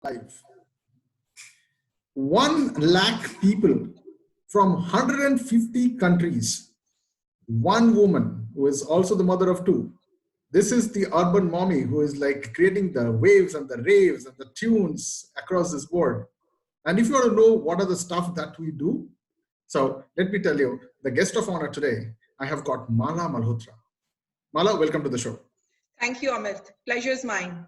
life. 1 lakh people from 150 countries. One woman who is also the mother of two. This is the urban mommy who is like creating the waves and the raves and the tunes across this world. And if you want to know what are the stuff that we do, so let me tell you, the guest of honor today, I have got Mala Malhotra. Mala, welcome to the show. Thank you, Amit. Pleasure is mine.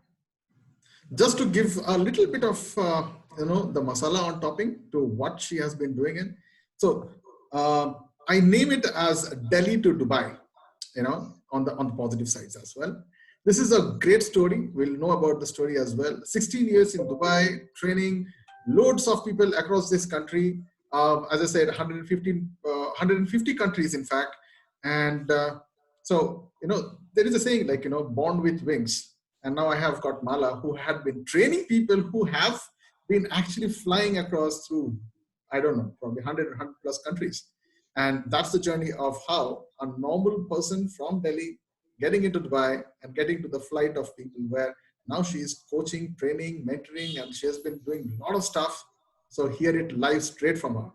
Just to give a little bit of the masala on topping to what she has been doing in. So I name it as Delhi to Dubai, on the positive sides as well. This is a great story. We'll know about the story as well. 16 years in Dubai, training loads of people across this country. As I said, 150 countries, in fact. And there is a saying like, born with wings. And now I have got Mala, who had been training people who have been actually flying across through, I don't know, probably 100 plus countries. And that's the journey of how a normal person from Delhi getting into Dubai and getting to the flight of people where now she is coaching, training, mentoring, and she has been doing a lot of stuff. So hear it live straight from her.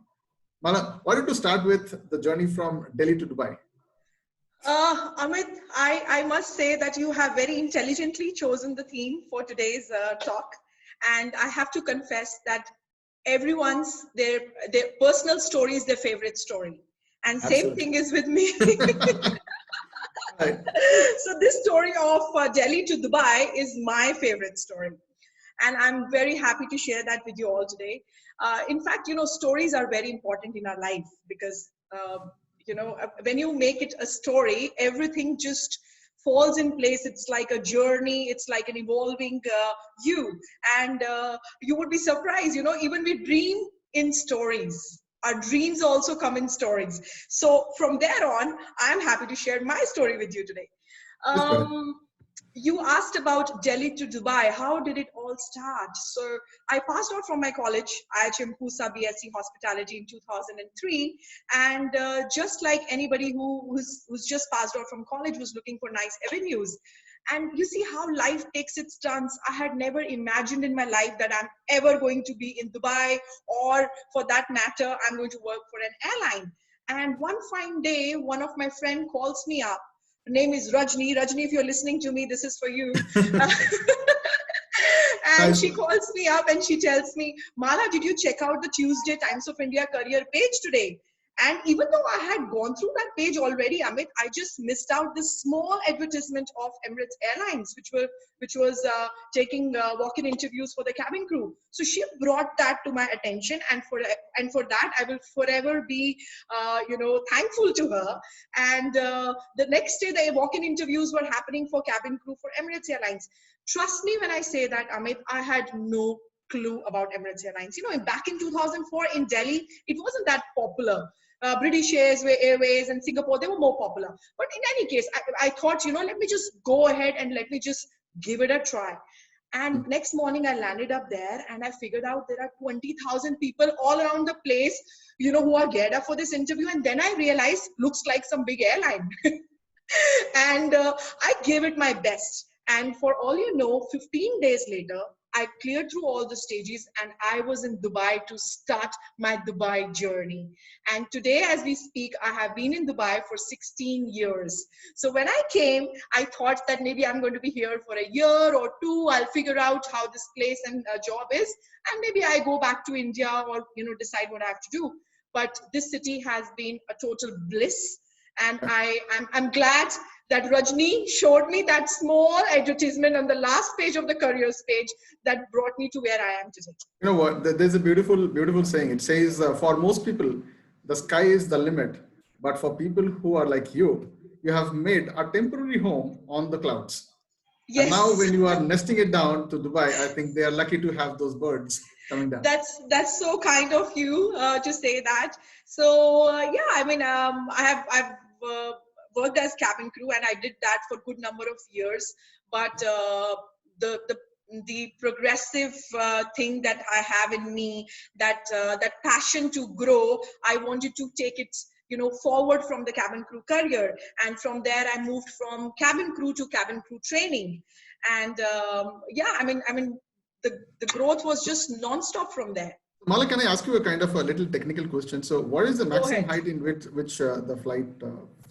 Mala, why don't you start with the journey from Delhi to Dubai? Amit, I must say that you have very intelligently chosen the theme for today's talk. And I have to confess that everyone's, their personal story is their favorite story. And Absolutely. Same thing is with me. Right. So this story of Delhi to Dubai is my favorite story. And I'm very happy to share that with you all today. In fact, stories are very important in our life because, when you make it a story, everything just falls in place. It's like a journey. It's like an evolving you. And you would be surprised, even we dream in stories. Our dreams also come in stories. So from there on, I'm happy to share my story with you today. You asked about Delhi to Dubai. How did it all start? So I passed out from my college, IHM Pusa BSc Hospitality in 2003. And just like anybody who's just passed out from college was looking for nice avenues. And you see how life takes its turns. I had never imagined in my life that I'm ever going to be in Dubai, or for that matter, I'm going to work for an airline. And one fine day, one of my friend calls me up. Her name is Rajni. Rajni, if you're listening to me, this is for you. And she calls me up and she tells me, Mala, did you check out the Tuesday Times of India career page today? And even though I had gone through that page already, Amit, I just missed out this small advertisement of Emirates Airlines, which was taking walk-in interviews for the cabin crew. So she brought that to my attention, and for that I will forever be, thankful to her. And the next day, the walk-in interviews were happening for cabin crew for Emirates Airlines. Trust me when I say that, Amit, I had no clue about Emirates Airlines. Back in 2004 in Delhi, it wasn't that popular. British Airways and Singapore, they were more popular. But in any case, I thought, let me just go ahead and let me just give it a try. And next morning I landed up there and I figured out there are 20,000 people all around the place, who are geared up for this interview. And then I realized, looks like some big airline. And I gave it my best. And for all you know, 15 days later, I cleared through all the stages and I was in Dubai to start my Dubai journey. And today, as we speak, I have been in Dubai for 16 years. So when I came, I thought that maybe I'm going to be here for a year or two. I'll figure out how this place and job is. And maybe I go back to India or, decide what I have to do. But this city has been a total bliss. And I'm glad that Rajni showed me that small advertisement on the last page of the careers page that brought me to where I am today. You know what? There's a beautiful, beautiful saying. It says, for most people, the sky is the limit. But for people who are like you have made a temporary home on the clouds. Yes. And now when you are nesting it down to Dubai, I think they are lucky to have those birds coming down. That's so kind of you to say that. So I've worked as cabin crew, and I did that for a good number of years. But the progressive thing that I have in me, that passion to grow, I wanted to take it forward from the cabin crew career. And from there, I moved from cabin crew to cabin crew training. And the growth was just non-stop from there. Mala, can I ask you a kind of a little technical question? So, what is the Go maximum ahead. height in which the flight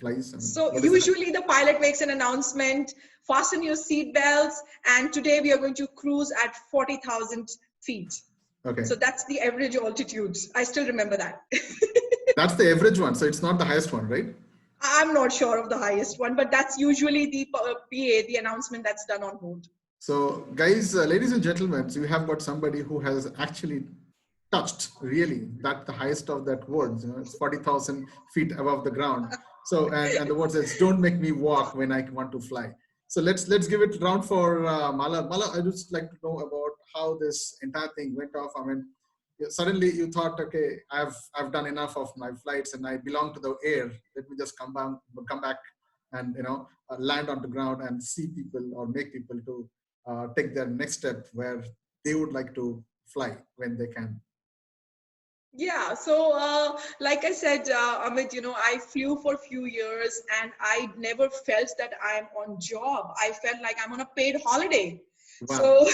flies? I mean, So what is the height? usually the pilot makes an announcement, fasten your seat belts, and today we are going to cruise at 40,000 feet. Okay, So that's the average altitude. I still remember that. that's the average one. So it's not the highest one, right? I'm not sure of the highest one, but that's usually the PA, the announcement that's done on board. So, guys, ladies and gentlemen, so you have got somebody who has actually touched really that the highest of that word. You know, it's 40,000 feet above the ground. So, and the word says, "Don't make me walk when I want to fly." So let's give it a round for Mala. Mala, I just like to know about how this entire thing went off. I mean, suddenly you thought, okay, I've done enough of my flights and I belong to the air. Let me just come back, and land on the ground and see people or make people to take their next step where they would like to fly when they can. Yeah, so like I said, Amit, I flew for a few years and I never felt that I'm on job. I felt like I'm on a paid holiday. Wow. So,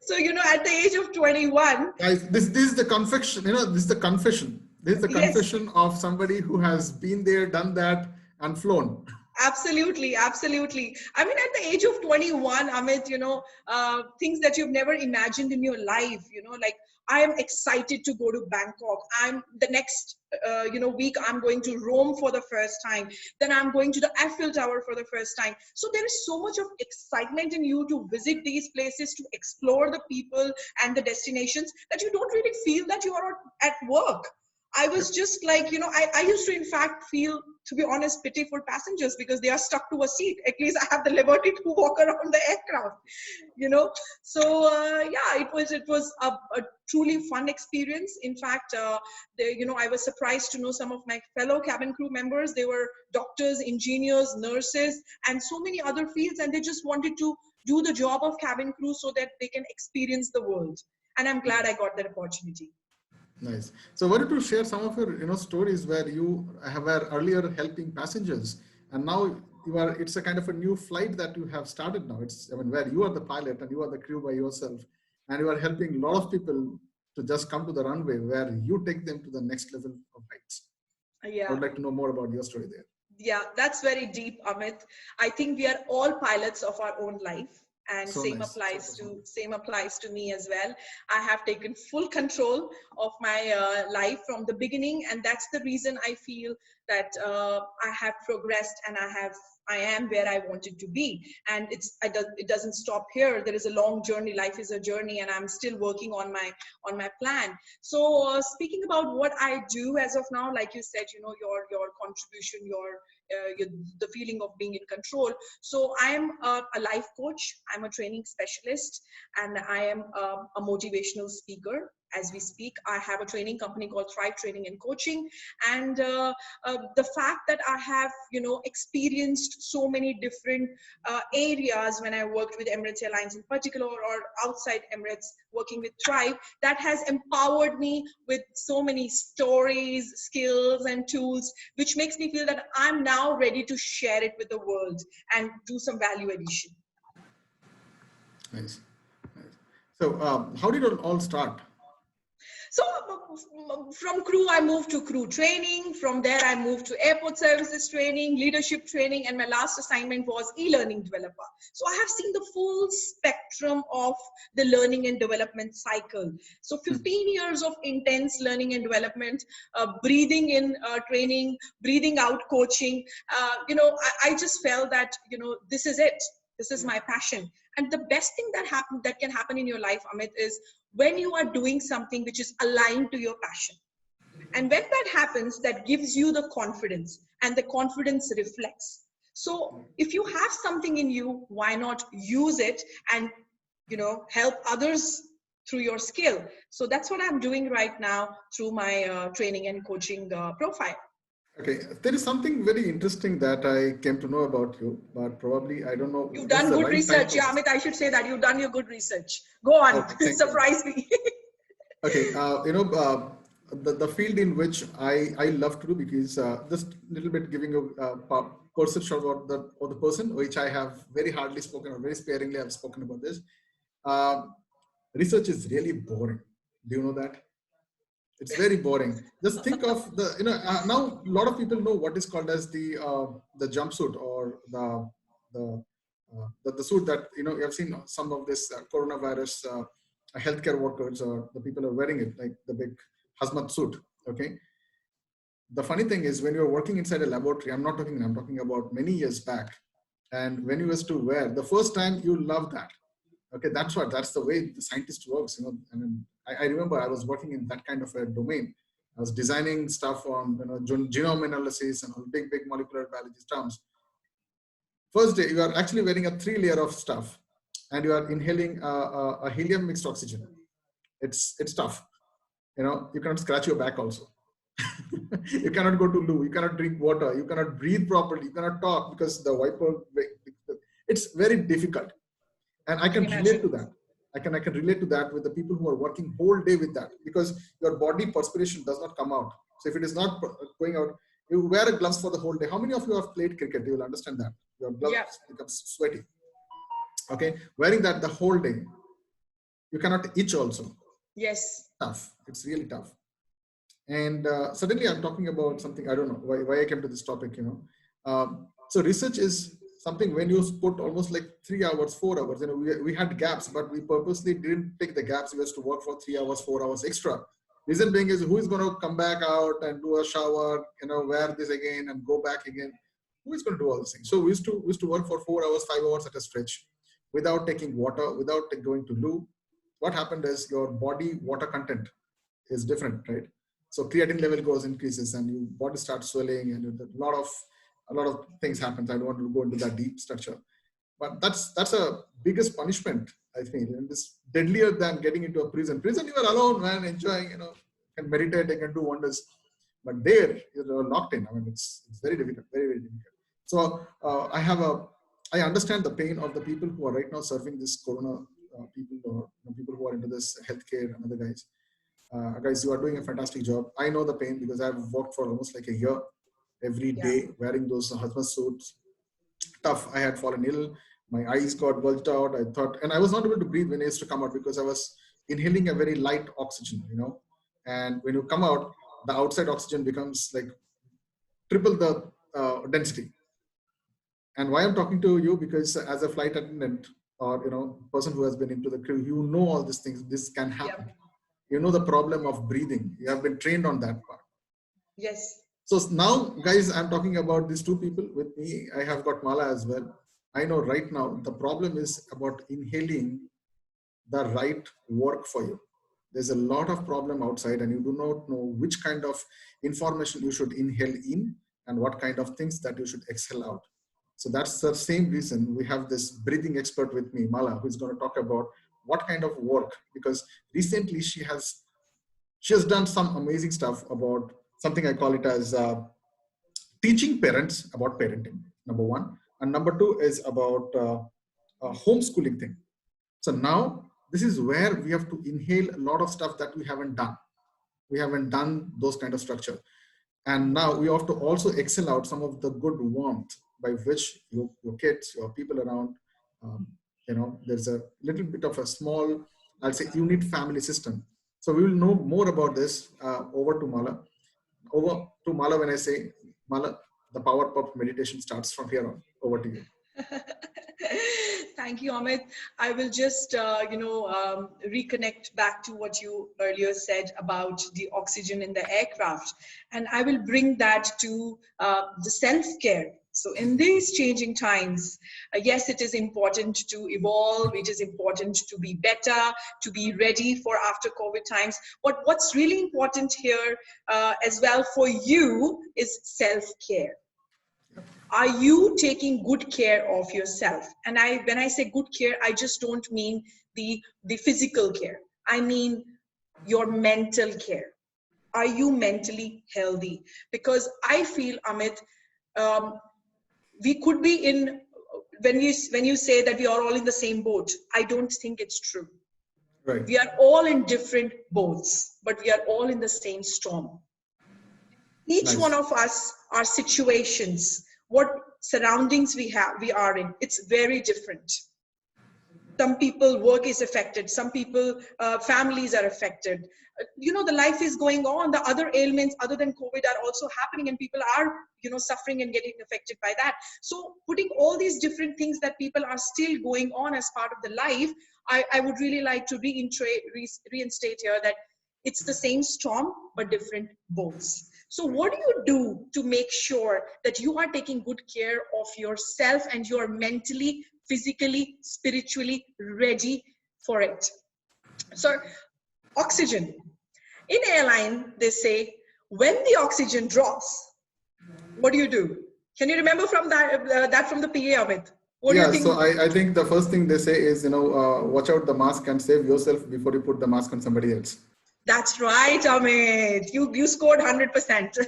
so at the age of 21, Guys, this is the confession, this is the confession. This is the yes, confession of somebody who has been there, done that, and flown. absolutely, absolutely. I mean, at the age of 21, Amit, things that you've never imagined in your life, like I am excited to go to Bangkok. I'm the next, week, I'm going to Rome for the first time. Then I'm going to the Eiffel Tower for the first time. So there is so much of excitement in you to visit these places, to explore the people and the destinations that you don't really feel that you are at work. I was Yep. just like, I used to, in fact, feel, to be honest, pity for passengers because they are stuck to a seat. At least I have the liberty to walk around the aircraft, you know. So yeah, it was a truly fun experience. In fact, I was surprised to know some of my fellow cabin crew members. They were doctors, engineers, nurses, and so many other fields, and they just wanted to do the job of cabin crew so that they can experience the world. And I'm glad I got that opportunity. Nice. So, I wanted to share some of your stories where you were earlier helping passengers, and now you are. It's a kind of a new flight that you have started now. It's, I mean, where you are the pilot and you are the crew by yourself, and you are helping a lot of people to just come to the runway where you take them to the next level of heights. I Yeah. would like to know more about your story there. Yeah, that's very deep, Amit. I think we are all pilots of our own life, and So same nice. So, applies so, so to nice. same applies to me as well. I have taken full control of my life from the beginning, and that's the reason I feel that I have progressed and I am where I wanted to be. And it doesn't stop here. There is a long journey. Life is a journey, and I'm still working on my plan. So speaking about what I do as of now, like you said, your contribution, the feeling of being in control. So I am a life coach. I'm a training specialist, and I am a motivational speaker. As we speak, I have a training company called Thrive Training and Coaching, and the fact that I have experienced so many different areas when I worked with Emirates Airlines in particular, or outside Emirates working with Thrive, that has empowered me with so many stories, skills, and tools, which makes me feel that I'm now ready to share it with the world and do some value addition. Nice. Nice. So, how did it all start? So from crew, I moved to crew training. From there, I moved to airport services training, leadership training, and my last assignment was e-learning developer. So I have seen the full spectrum of the learning and development cycle. So Hmm. 15 years of intense learning and development, breathing in training, breathing out coaching. I just felt that, this is it. This is my passion. And the best thing that can happen in your life, Amit, is when you are doing something which is aligned to your passion. And when that happens, that gives you the confidence, and the confidence reflects. So if you have something in you, why not use it and help others through your skill? So that's what I'm doing right now through my training and coaching profile. Okay, there is something very interesting that I came to know about you, but probably I don't know You've this is done the good right time research. to Yeah, ask. Amit, I should say that you've done your good research. Go on, Okay, thank you. surprise me. Okay, the field in which I love to do, because just a little bit giving a perception about the person, which I have very hardly spoken or very sparingly I've spoken about this. Uh, Research is really boring. Do you know that? It's very boring. Just think of now a lot of people know what is called as the jumpsuit or the suit that you have seen some of this coronavirus healthcare workers or the people are wearing it, like the big hazmat suit. Okay. The funny thing is when you're working inside a laboratory, I'm talking about many years back, and when you used to wear the first time, you love that. Okay, that's the way the scientist works. I mean, I remember I was working in that kind of a domain. I was designing stuff on genome analysis and all big molecular biology terms. First day, you are actually wearing a 3-layer of stuff, and you are inhaling a helium mixed oxygen. It's tough. You cannot scratch your back also. You cannot go to loo. You cannot drink water. You cannot breathe properly. You cannot talk because the wiper. It's very difficult. And I I can can relate to imagine. that. I can relate to that with the people who are working whole day with that, because your body perspiration does not come out. So if it is not going out, you wear a gloves for the whole day. How many of you have played cricket? You will understand that your Yeah. gloves become sweaty. Okay, wearing that the whole day, you cannot itch also. Yes. Tough. It's really tough. And suddenly I'm talking about something, I don't know why I came to this topic. So research is something when you put almost like 3 hours, 4 hours, we had gaps, but we purposely didn't take the gaps. We used to work for 3 hours, 4 hours extra. Reason being is, who is going to come back out and do a shower, wear this again and go back again? Who is going to do all these things? So we used to work for 4 hours, 5 hours at a stretch without taking water, without going to loo. What happened is your body water content is different, right? So creatine level goes increases and your body starts swelling, and a lot of things happens. I don't want to go into that deep structure, but that's a biggest punishment, I feel, and it's deadlier than getting into a prison. Prison, you are alone, man, enjoying, can meditate, you can do wonders, but there you're locked in. I mean, it's very difficult, very very difficult. So I understand the pain of the people who are right now serving this corona people, or people who are into this healthcare and other guys. Guys, you are doing a fantastic job. I know the pain because I've worked for almost like a year every Yeah. day wearing those hazmat suits. Tough. I had fallen ill. My eyes got bulged out. I thought, and I was not able to breathe when it used to come out because I was inhaling a very light oxygen. And when you come out, the outside oxygen becomes like triple the density. And why I'm talking to you, because as a flight attendant or person who has been into the crew, all these things. This can happen. Yep. The problem of breathing. You have been trained on that part. Yes. So now, guys, I'm talking about these two people with me. I have got Mala as well. I know right now the problem is about inhaling the right work for you. There's a lot of problem outside, and you do not know which kind of information you should inhale in and what kind of things that you should exhale out. So that's the same reason we have this breathing expert with me, Mala, who's going to talk about what kind of work, because recently she has done some amazing stuff about something I call it as teaching parents about parenting, number one. And number two is about homeschooling thing. So now this is where we have to inhale a lot of stuff that we haven't done. We haven't done those kind of structure. And now we have to also excel out some of the good warmth by which your kids, your people around, there's a little bit of a small, I'll say, unit family system. So we will know more about this. Over to Mala. Over to Mala when I say, Mala, the power pop meditation starts from here on. Over to you. Thank you, Amit. I will just, reconnect back to what you earlier said about the oxygen in the aircraft. And I will bring that to the self-care. So in these changing times, yes, it is important to evolve. It is important to be better, to be ready for after COVID times. But what's really important here as well for you is self-care. Are you taking good care of yourself? And when I say good care, I just don't mean the physical care. I mean your mental care. Are you mentally healthy? Because I feel, Amit, um, we could be in, when you say that we are all in the same boat, I don't think it's true. Right. We are all in different boats, but we are all in the same storm. Each one Nice. of us are situations. What surroundings we are in, it's very different. Some people work is affected, some people families are affected. The life is going on, the other ailments other than COVID are also happening, and people are suffering and getting affected by that. So putting all these different things that people are still going on as part of the life, I would really like to reinstate here that it's the same storm but different boats. So what do you do to make sure that you are taking good care of yourself and you are mentally, physically, spiritually ready for it? So oxygen. In airline, they say, when the oxygen drops, what do? Can you remember from that from the PA, Amit? What do you Yeah, so think? I think the first thing they say is, watch out the mask and save yourself before you put the mask on somebody else. That's right, Amit. You scored 100%.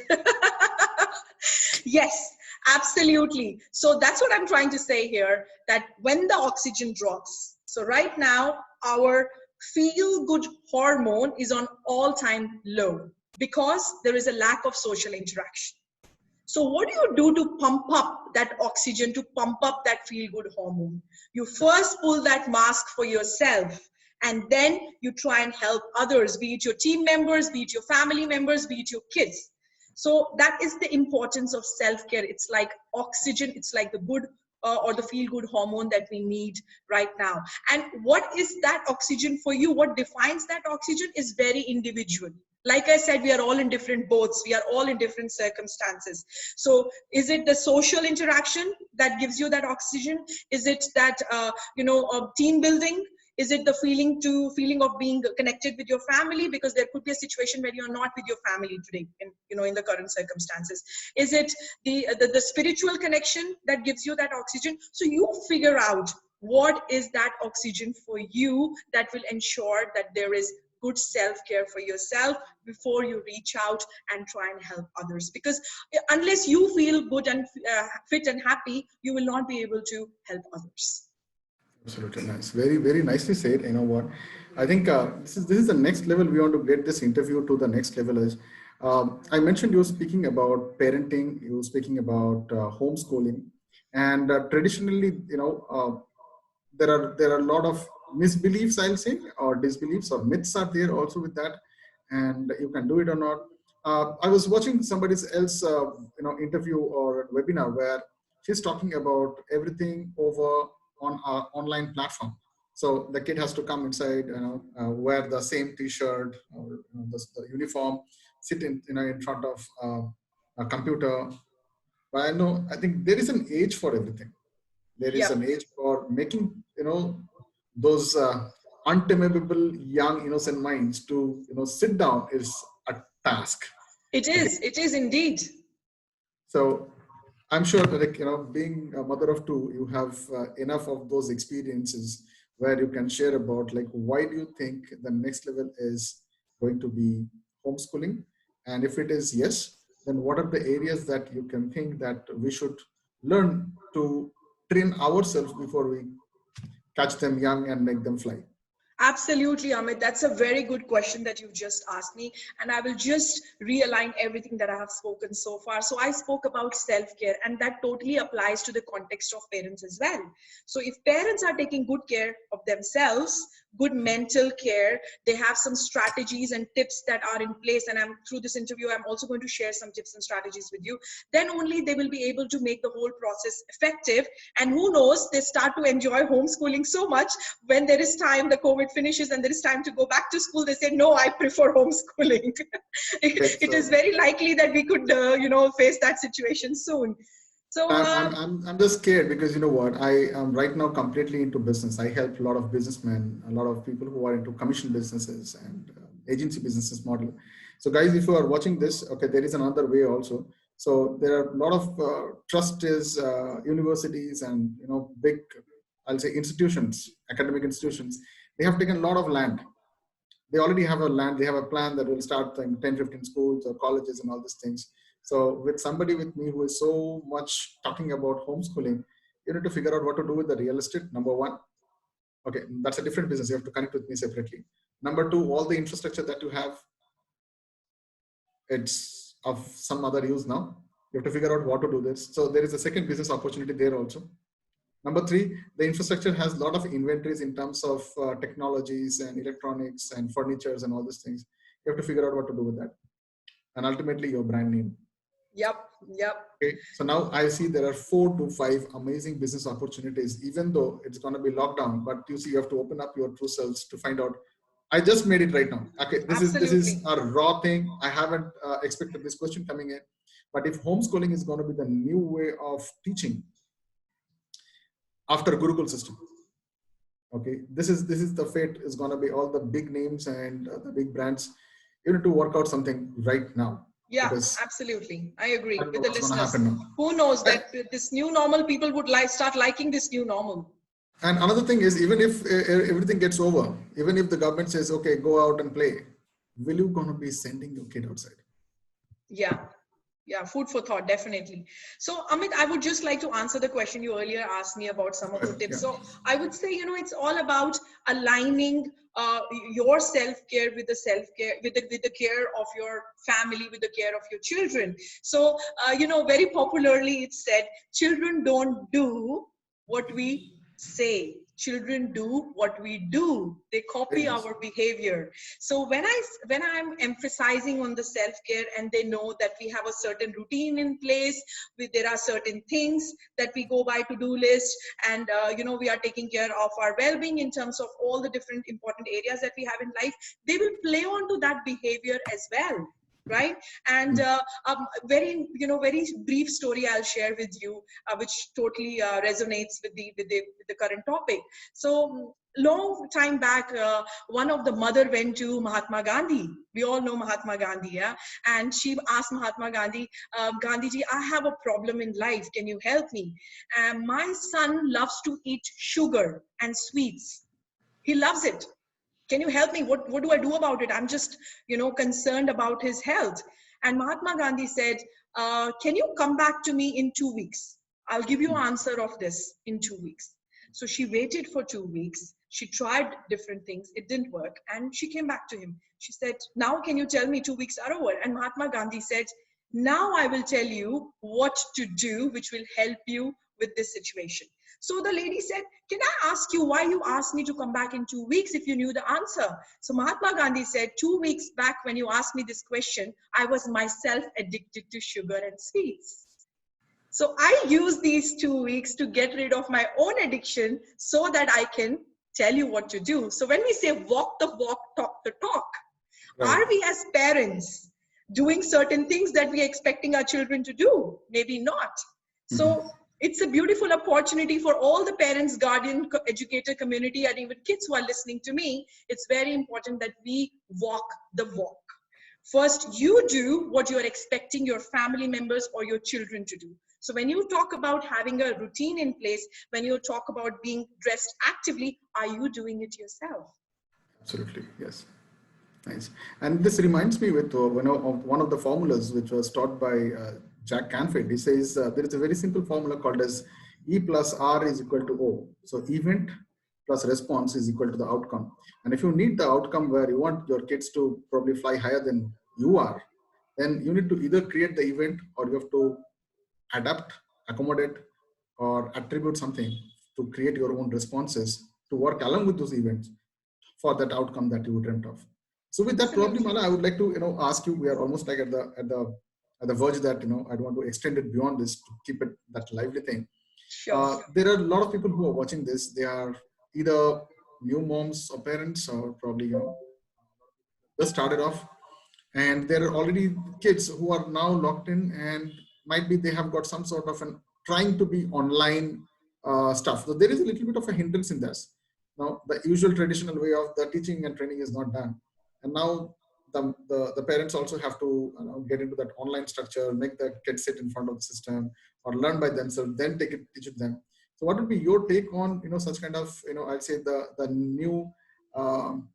Yes, absolutely. So that's what I'm trying to say here, that when the oxygen drops, so right now our feel good hormone is on all-time low because there is a lack of social interaction. So what do you do to pump up that oxygen, to pump up that feel good hormone? You first pull that mask for yourself, and then you try and help others, be it your team members, be it your family members, be it your kids. So that is the importance of self-care. It's like oxygen, it's like the good or the feel good hormone that we need right now. And what is that oxygen for you? What defines that oxygen is very individual. Like I said, we are all in different boats. We are all in different circumstances. So is it the social interaction that gives you that oxygen? Is it that, team building? Is it the feeling of being connected with your family? Because there could be a situation where you're not with your family today, in the current circumstances. Is it the spiritual connection that gives you that oxygen? So you figure out what is that oxygen for you that will ensure that there is good self-care for yourself before you reach out and try and help others. Because unless you feel good and fit and happy, you will not be able to help others. Absolutely nice. Very, very nicely said. You know what? I think this is the next level. We want to get this interview to the next level. Is I mentioned you were speaking about parenting. You were speaking about homeschooling, and traditionally, there are a lot of misbeliefs, I'll say, or disbeliefs or myths are there also with that, and you can do it or not. I was watching somebody else, interview or webinar where she's talking about everything over on our online platform. So the kid has to come inside, wear the same T-shirt or the uniform, sit in front of a computer. But I think there is an age for everything. There is an Yep. age for making those untamable young innocent minds to sit down is a task. It Okay, is. It is indeed. so I'm sure that, being a mother of two, you have enough of those experiences where you can share about, like, why do you think the next level is going to be homeschooling? And if it is yes, then what are the areas that you can think that we should learn to train ourselves before we catch them young and make them fly? Absolutely, Amit. That's a very good question that you've just asked me. And I will just realign everything that I have spoken so far. So I spoke about self-care, and that totally applies to the context of parents as well. So if parents are taking good care of themselves, good mental care, they have some strategies and tips that are in place. And through this interview, I'm also going to share some tips and strategies with you. Then only they will be able to make the whole process effective. And who knows, they start to enjoy homeschooling so much when there is time, the COVID finishes and there is time to go back to school, they say, no, I prefer homeschooling. Okay, It is so very likely that we could, face that situation soon. So, I'm just scared because you know what, I am right now completely into business. I help a lot of businessmen, a lot of people who are into commission businesses and agency businesses model. So guys, if you are watching this, okay, there is another way also. So there are a lot of trusts, universities, and big, I'll say, institutions, academic institutions. They have taken a lot of land. They already have a land, they have a plan that will start 10, 15 schools or colleges and all these things. So with somebody with me who is so much talking about homeschooling, you need to figure out what to do with the real estate, number one. Okay, that's a different business. You have to connect with me separately. Number two, all the infrastructure that you have, it's of some other use now. You have to figure out what to do this. So there is a second business opportunity there also. Number three, the infrastructure has a lot of inventories in terms of technologies and electronics and furnitures and all these things. You have to figure out what to do with that. And ultimately your brand name. Yep. Yep. Okay. So now I see there are 4 to 5 amazing business opportunities, even though it's going to be locked down, but you see, you have to open up your true selves to find out. I just made it right now. Okay. This is Absolutely. a raw thing. I haven't expected this question coming in, but if homeschooling is going to be the new way of teaching after Gurukul system, okay, this is the fate is going to be all the big names and the big brands. You need to work out something right now Yeah, because absolutely. I I agree don't know with the what's going to listeners. happen now. Who knows And, that this new normal, people would start liking this new normal. and another thing is, even if everything gets over, even if the government says, okay, go out and play, will you going to be sending your kid outside? Yeah. Yeah, food for thought, definitely. So, Amit, I would just like to answer the question you earlier asked me about some of the Yeah. tips. So, I would say, it's all about aligning your self-care with the self-care, with the care of your family, with the care of your children. So, very popularly it's said, children don't do what we say. Children do what we do. They Very copy nice. our behavior. So when I'm emphasizing on the self care, and they know that we have a certain routine in place, there are certain things that we go by to do list, and we are taking care of our well being in terms of all the different important areas that we have in life. They will play on to that behavior as well, right? And very brief story I'll share with you, which totally resonates with the current topic. So long time back, one of the mother went to Mahatma Gandhi. We all know Mahatma Gandhi, yeah? And she asked Mahatma Gandhi, Gandhiji, I have a problem in life, can you help me? And my son loves to eat sugar and sweets. He loves it. Can you help me? What do I do about it? I'm just concerned about his health. And Mahatma Gandhi said, can you come back to me in 2 weeks? I'll give you an answer of this in 2 weeks. So she waited for 2 weeks. She tried different things, it didn't work, and she came back to him. She said, now can you tell me 2 weeks are over? And Mahatma Gandhi said, now I will tell you what to do which will help you with this situation. So the lady said, can I ask you why you asked me to come back in 2 weeks if you knew the answer? So Mahatma Gandhi said, 2 weeks back when you asked me this question, I was myself addicted to sugar and sweets. So I use these 2 weeks to get rid of my own addiction so that I can tell you what to do. So when we say walk the walk, talk the talk, Right. are we as parents doing certain things that we are expecting our children to do? Maybe not. So it's a beautiful opportunity for all the parents, guardian, educator community, and even kids who are listening to me. It's very important that we walk the walk. First, you do what you're expecting your family members or your children to do. So when you talk about having a routine in place, when you talk about being dressed actively, are you doing it yourself? Absolutely. Yes. Nice. And this reminds me with of one of the formulas which was taught by Jack Canfield. He says there is a very simple formula called as E plus R is equal to O. So event plus response is equal to the outcome. And if you need the outcome where you want your kids to probably fly higher than you are, then you need to either create the event or you have to adapt, accommodate, or attribute something to create your own responses to work along with those events for that outcome that you dreamt of. So with that, probably Absolutely. Mala, I would like to ask you. We are almost like at the verge that I don't want to extend it beyond this to keep it that lively thing. Sure. There are a lot of people who are watching this. They are either new moms or parents, or probably just started off, and there are already kids who are now locked in, and might be they have got some sort of an trying to be online stuff. So there is a little bit of a hindrance in this. Now the usual traditional way of the teaching and training is not done, and now the parents also have to get into that online structure, make the kids sit in front of the system or learn by themselves, then teach it them. So what would be your take on such kind of I'd say the new um,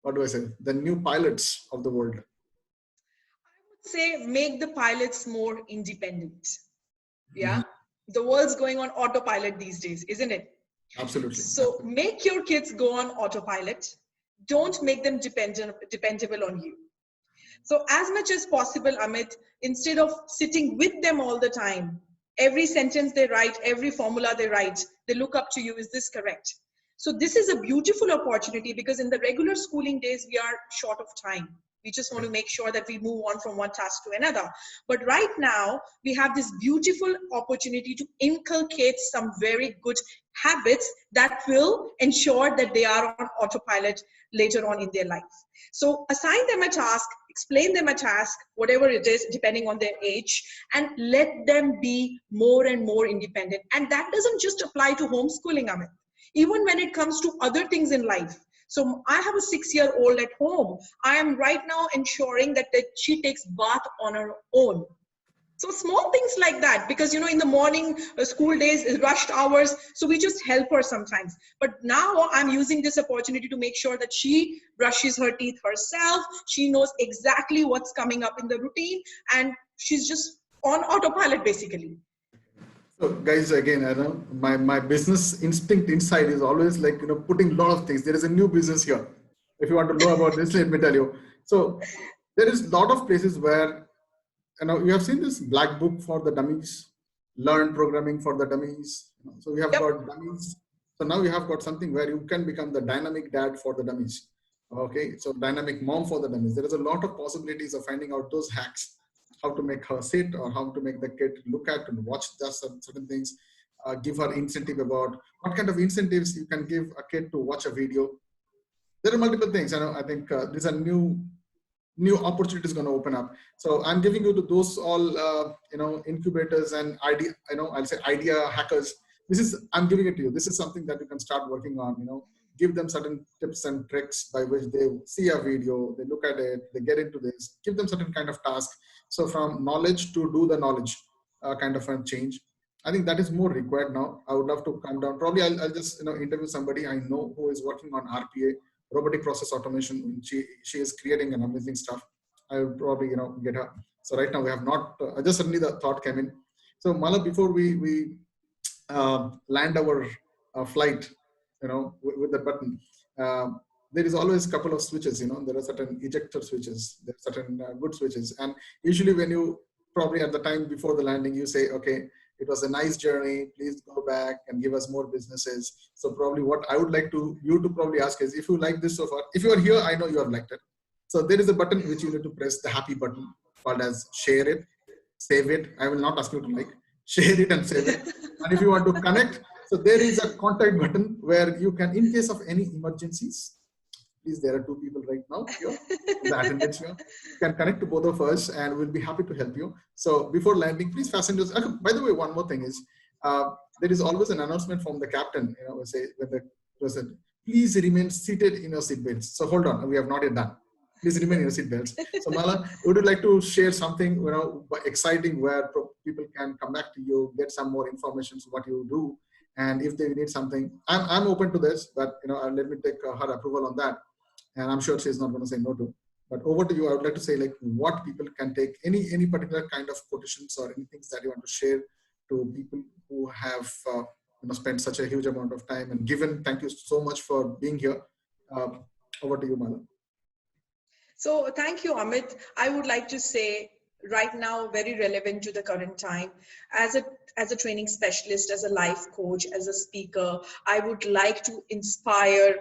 what do I say, the new pilots of the world? Say make the pilots more independent. Yeah. Mhm. The world's going on autopilot these days, isn't it? Absolutely. So Absolutely. make your kids go on autopilot. Don't make them dependable on you. So as much as possible, Amit, instead of sitting with them all the time, every sentence they write, every formula they write, they look up to you. Is this correct? So this is a beautiful opportunity because in the regular schooling days, we are short of time. We just want to make sure that we move on from one task to another. But right now, we have this beautiful opportunity to inculcate some very good habits that will ensure that they are on autopilot later on in their life. So assign them a task, explain them a task, whatever it is, depending on their age, and let them be more and more independent. And that doesn't just apply to homeschooling, Amit. Even when it comes to other things in life. So I have a 6-year-old at home. I am right now ensuring that she takes bath on her own. So small things like that, because in the morning, school days, rushed hours, so we just help her sometimes. But now I'm using this opportunity to make sure that she brushes her teeth herself. She knows exactly what's coming up in the routine, and she's just on autopilot basically. So guys, again, I know my business instinct inside is always like, putting a lot of things. There is a new business here. If you want to know about this, let me tell you. So there is a lot of places where, you have seen this black book for the dummies, learn programming for the dummies. So we have Yep. got dummies. So now we have got something where you can become the dynamic dad for the dummies. Okay, so dynamic mom for the dummies. There is a lot of possibilities of finding out those hacks, how to make her sit or how to make the kid look at and watch just certain things. Give her incentive about what kind of incentives you can give a kid to watch a video. There are multiple things. I think these are new opportunities going to open up. So I'm giving you to those all incubators and idea, I'll say idea hackers. I'm giving it to you. This is something that you can start working on. Give them certain tips and tricks by which they see a video, they look at it, they get into this. Give them certain kind of task. So from knowledge to do the knowledge, kind of a change. I think that is more required now. I would love to come down. Probably I'll just interview somebody I know who is working on RPA, robotic process automation. She is creating an amazing stuff. I will probably get her. So right now we have not. Just suddenly the thought came in. So Mala, before we land our flight, with the button, there is always a couple of switches. There are certain ejector switches. There are certain good switches, and usually when you probably at the time before the landing, you say, okay, it was a nice journey. Please go back and give us more businesses. So probably what I would like you to probably ask is, if you like this so far, if you are here, I know you have liked it. So there is a button which you need to press, the happy button called as share it, save it. I will not ask you to like, share it and save it. And if you want to connect, so there is a contact button where you can, in case of any emergencies, please, there are 2 people right now here, the attendants here. You can connect to both of us and we'll be happy to help you. So before landing, please fasten your, by the way, one more thing is, there is always an announcement from the captain, say when the person, please remain seated in your seatbelts. So hold on, we have not yet done. Please remain in your seatbelts. So Mala, would you like to share something, exciting where people can come back to you, get some more information on what you do, and if they need something, I'm open to this, but let me take her approval on that. And I'm sure she's not going to say no to. But over to you. I would like to say, like, what people can take, any particular kind of quotations or any things that you want to share to people who have spent such a huge amount of time and given. Thank you so much for being here. Over to you, Mala. So thank you, Amit. I would like to say right now, very relevant to the current time, as a training specialist, as a life coach, as a speaker, I would like to inspire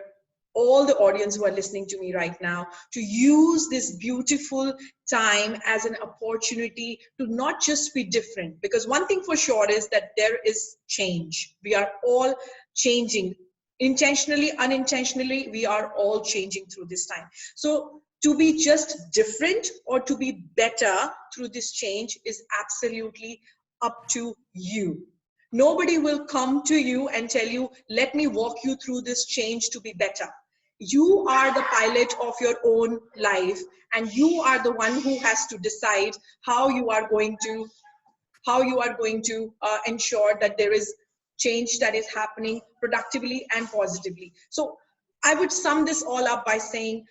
all the audience who are listening to me right now to use this beautiful time as an opportunity to not just be different, because one thing for sure is that there is change. We are all changing, intentionally, unintentionally, we are all changing through this time. So to be just different or to be better through this change is absolutely up to you. Nobody will come to you and tell you, let me walk you through this change to be better. You are the pilot of your own life, and you are the one who has to decide how you are going to ensure that there is change that is happening productively and positively. So I would sum this all up by saying,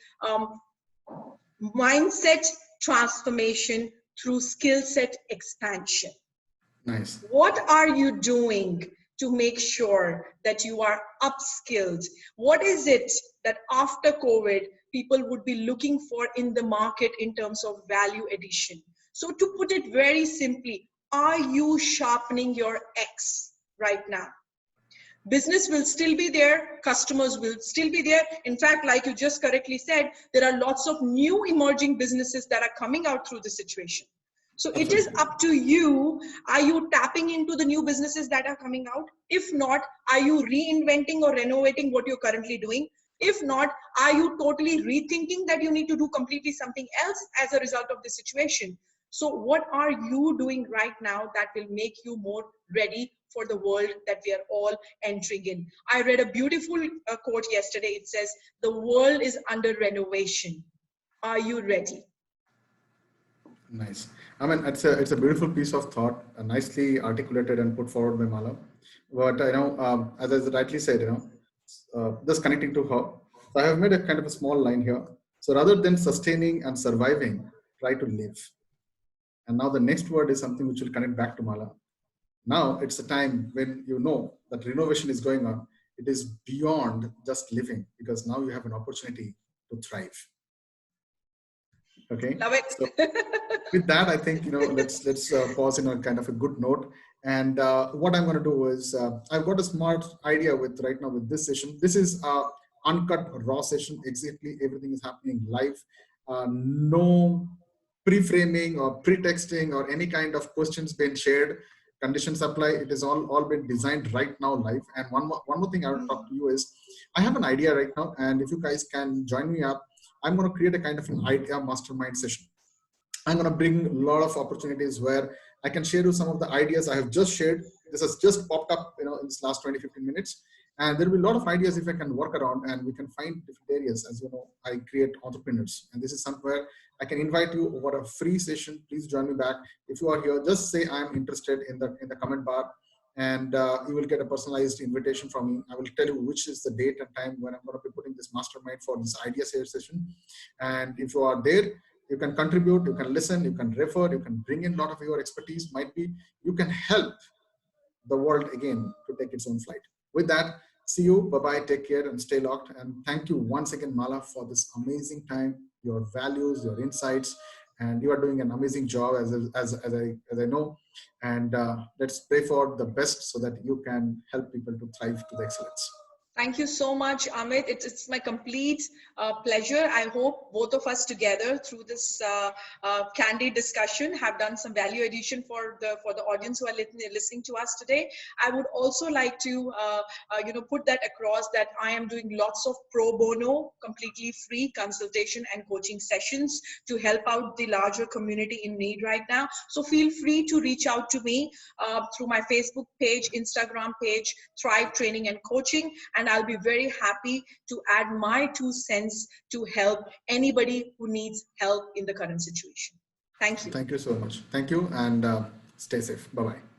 mindset transformation through skill set expansion. Nice. What are you doing to make sure that you are upskilled? What is it that after COVID, people would be looking for in the market in terms of value addition. So to put it very simply, are you sharpening your X right now? Business will still be there, customers will still be there. In fact, like you just correctly said, there are lots of new emerging businesses that are coming out through the situation. So it is Absolutely. up to you. Are you tapping into the new businesses that are coming out? If not, are you reinventing or renovating what you're currently doing? If not, are you totally rethinking that you need to do completely something else as a result of the situation? So what are you doing right now that will make you more ready for the world that we are all entering in? I read a beautiful quote yesterday. It says, the world is under renovation. Are you ready? Nice. I mean, it's a beautiful piece of thought, nicely articulated and put forward by Mala. But as I rightly said, just connecting to her. So I have made a kind of a small line here. So rather than sustaining and surviving, try to live. And now the next word is something which will connect back to Mala. Now it's a time when you know that renovation is going on. It is beyond just living, because now you have an opportunity to thrive. Okay. Love So it. with that, I think let's pause in a kind of a good note. And what I'm going to do is I've got a smart idea with right now with this session. This is uncut raw session. Exactly everything is happening live. No pre-framing or pre-texting or any kind of questions being shared. Conditions apply. It is all been designed right now live. And one more thing I will talk to you is I have an idea right now, and if you guys can join me up, I'm going to create a kind of an idea mastermind session. I'm going to bring a lot of opportunities where I can share you some of the ideas I have just shared. This has just popped up, in this last 20, 15 minutes. And there will be a lot of ideas if I can work around, and we can find different areas. As you know, I create entrepreneurs, and this is somewhere I can invite you over a free session. Please join me back. If you are here, just say I'm interested in the comment bar, and you will get a personalized invitation from me. I will tell you which is the date and time when I'm going to be putting this mastermind for this idea share session. And if you are there, you can contribute, you can listen, you can refer, you can bring in a lot of your expertise. Might be you can help the world again to take its own flight. With that, see you. Bye-bye. Take care and stay locked. And thank you once again, Mala, for this amazing time, your values, your insights, and you are doing an amazing job as I know. And let's pray for the best so that you can help people to thrive to the excellence. Thank you so much, Amit. It's my complete pleasure. I hope both of us together through this candid discussion have done some value addition for the audience who are listening to us today. I would also like to put that across that I am doing lots of pro bono, completely free consultation and coaching sessions to help out the larger community in need right now. So feel free to reach out to me through my Facebook page, Instagram page, Thrive Training and Coaching. And I'll be very happy to add my 2 cents to help anybody who needs help in the current situation. Thank you. Thank you so much. Thank you, and stay safe. Bye-bye.